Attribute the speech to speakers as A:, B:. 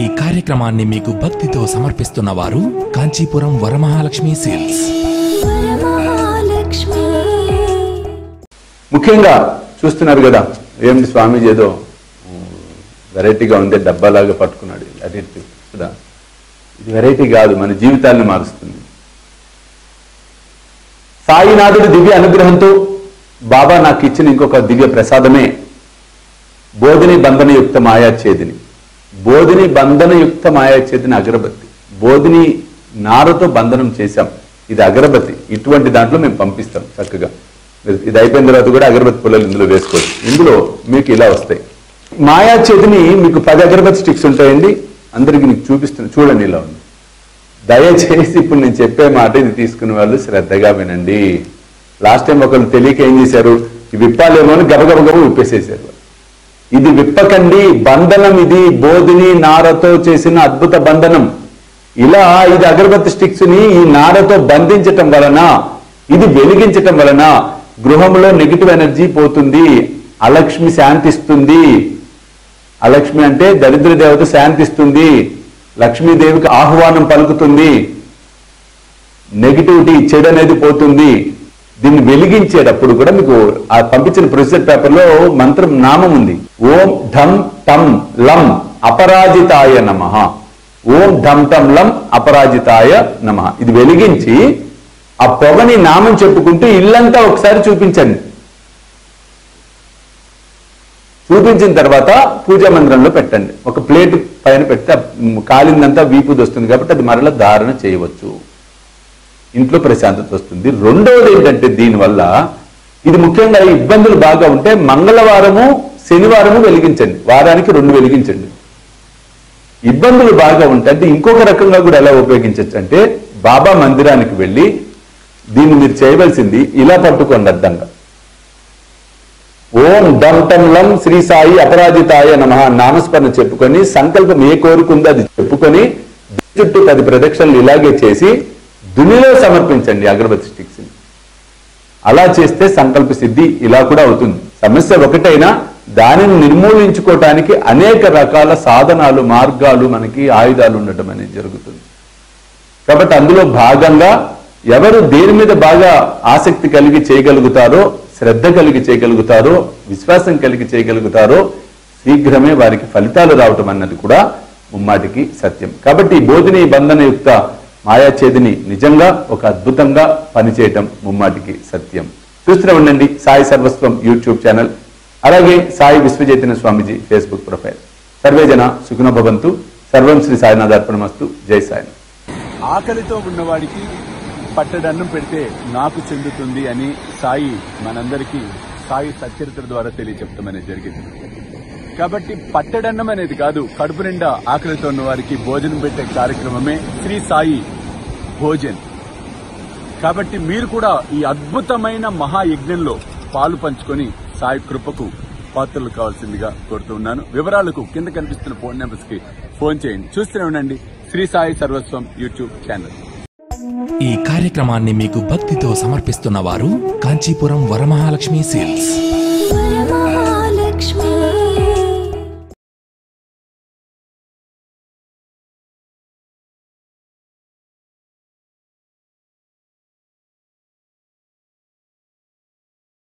A: ఈ కార్యక్రమాన్ని మీకు భక్తితో సమర్పిస్తున్న వారు కాంచీపురం వరమహాలక్ష్మి సేల్స్.
B: ముఖ్యంగా చూస్తున్నారు కదా, ఏమిటి స్వామీజీ ఏదో వెరైటీగా ఉంది, డబ్బాలాగా పట్టుకున్నాడు. అది కదా, ఇది వెరైటీ కాదు, మన జీవితాలను మారుస్తుంది. సాయినాథుడి దివ్య అనుగ్రహంతో బాబా నాకు ఇచ్చిన ఇంకొక దివ్య ప్రసాదమే బోధిని బంధనయుక్త మాయాఛేదిని. బోధిని బంధనయుక్త మాయాఛేదిని అగరబత్తి. బోధిని నారతో బంధనం చేశాం, ఇది అగరబత్తి. ఇటువంటి దాంట్లో మేము పంపిస్తాం చక్కగా. ఇది అయిపోయిన తర్వాత కూడా అగరబత్తి పుల్లలు ఇందులో వేసుకోవచ్చు. ఇందులో మీకు ఇలా వస్తాయి. మాయాఛేదిని మీకు 10 అగరబత్తి స్టిక్స్ ఉంటాయండి. అందరికీ మీకు చూపిస్తున్నాను, చూడండి ఇలా ఉంది. దయచేసి ఇప్పుడు నేను చెప్పే మాట ఇది తీసుకునే వాళ్ళు శ్రద్ధగా వినండి. లాస్ట్ టైం ఒకరు తెలియక ఏం చేశారు, ఈ విప్పాలేమో అని గబగబగబ విప్పేసేసారు. ఇది విప్పకండి, బంధనం. ఇది బోధిని నారతో చేసిన అద్భుత బంధనం. ఇలా ఇది అగరబత్తి స్టిక్స్ ని ఈ నారతో బంధించటం వలన, ఇది వెలిగించటం వలన గృహంలో నెగిటివ్ ఎనర్జీ పోతుంది, అలక్ష్మి శాంతిస్తుంది. అలక్ష్మి అంటే దరిద్ర దేవత శాంతిస్తుంది, లక్ష్మీదేవికి ఆహ్వానం పలుకుతుంది, నెగిటివిటీ చెడు అనేది పోతుంది. దీన్ని వెలిగించేటప్పుడు కూడా మీకు ఆ పంపించిన ప్రొసీజర్ పేపర్ లో మంత్రం నామం ఉంది. ఓం ఢం టం లం అపరాజితాయ నమః. ఓం ఢం టం లం అపరాజితాయ నమః. ఇది వెలిగించి ఆ పొగని నామం చెప్పుకుంటూ ఇల్లంతా ఒకసారి చూపించండి. చూపించిన తర్వాత పూజా మందిరంలో పెట్టండి. ఒక ప్లేట్ పైన పెడితే కాలిందంతా వీపుది వస్తుంది కాబట్టి అది మరలా ధారణ చేయవచ్చు. ఇంట్లో ప్రశాంతత వస్తుంది. రెండవది ఏంటంటే, దీనివల్ల ఇది ముఖ్యంగా ఇబ్బందులు బాగా ఉంటే మంగళవారము శనివారము వెలిగించండి. వారానికి 2 వెలిగించండి. ఇబ్బందులు బాగా ఉంటాయి అంటే ఇంకొక రకంగా కూడా ఎలా ఉపయోగించవచ్చు అంటే, బాబా మందిరానికి వెళ్ళి దీన్ని మీరు చేయవలసింది ఇలా పట్టుకోండి అద్దంగా. ఓం డం టం లం శ్రీ సాయి అపరాజితాయ నమః నామస్మరణ చెప్పుకొని, సంకల్పం ఏ కోరుకుందో అది చెప్పుకొని చుట్టూ 10 ప్రదక్షిణలు ఇలాగే చేసి దునిలో సమర్పించండి అగరబత్తి స్టిక్స్. అలా చేస్తే సంకల్ప సిద్ధి ఇలా కూడా అవుతుంది. సమస్య ఒకటైనా దానిని నిర్మూలించుకోవటానికి అనేక రకాల సాధనాలు, మార్గాలు, మనకి ఆయుధాలు ఉండటం అనేది జరుగుతుంది. కాబట్టి అందులో భాగంగా ఎవరు దేని మీద బాగా ఆసక్తి కలిగి చేయగలుగుతారో, శ్రద్ధ కలిగి చేయగలుగుతారో, విశ్వాసం కలిగి చేయగలుగుతారో శీఘ్రమే వారికి ఫలితాలు రావటం అన్నది కూడా ముమ్మాటికి సత్యం. కాబట్టి బోధిని బంధనయుక్త మాయాఛేదిని నిజంగా ఒక అద్భుతంగా పనిచేయటం ముమ్మాటికి సత్యం. చూస్తూనే ఉండండి సాయి సర్వస్వం యూట్యూబ్ ఛానల్, అలాగే సాయి విశ్వచైతన్య స్వామీజీ ఫేస్బుక్ ప్రొఫైల్. సర్వేజన సుఖినో భవంతు. సర్వం శ్రీ సాయినాథార్పణమస్తు. జై సాయి.
C: ఆకలితో ఉన్నవాడికి పట్టడన్నం పెడితే నాకు చెందుతుంది అని సాయి మనందరికీ సాయి సచ్చరిత్ర ద్వారా తెలియచెప్తాం అనేది జరిగింది. కాబట్టి పట్టడన్నం అనేది కాదు, కడుపు నిండా ఆకలితో ఉన్న వారికి భోజనం పెట్టే కార్యక్రమమే శ్రీ సాయి భోజన్. కాబట్టి మీరు కూడా ఈ అద్భుతమైన మహాయజ్ఞంలో పాలు పంచుకొని సాయి కృపకు పాత్రలు కావాల్సిందిగా కోరుతున్నాను. వివరాలకు కింద కనిపిస్తున్న ఫోన్ నెంబర్స్ కి ఫోన్ చేయండి. చూస్తూనే ఉండండి శ్రీ సాయి సర్వస్వం యూట్యూబ్ ఛానల్.
A: ఈ కార్యక్రమాన్ని మీకు భక్తితో సమర్పిస్తున్న వారు కాంచీపురం వరమహాలక్ష్మి సేల్స్.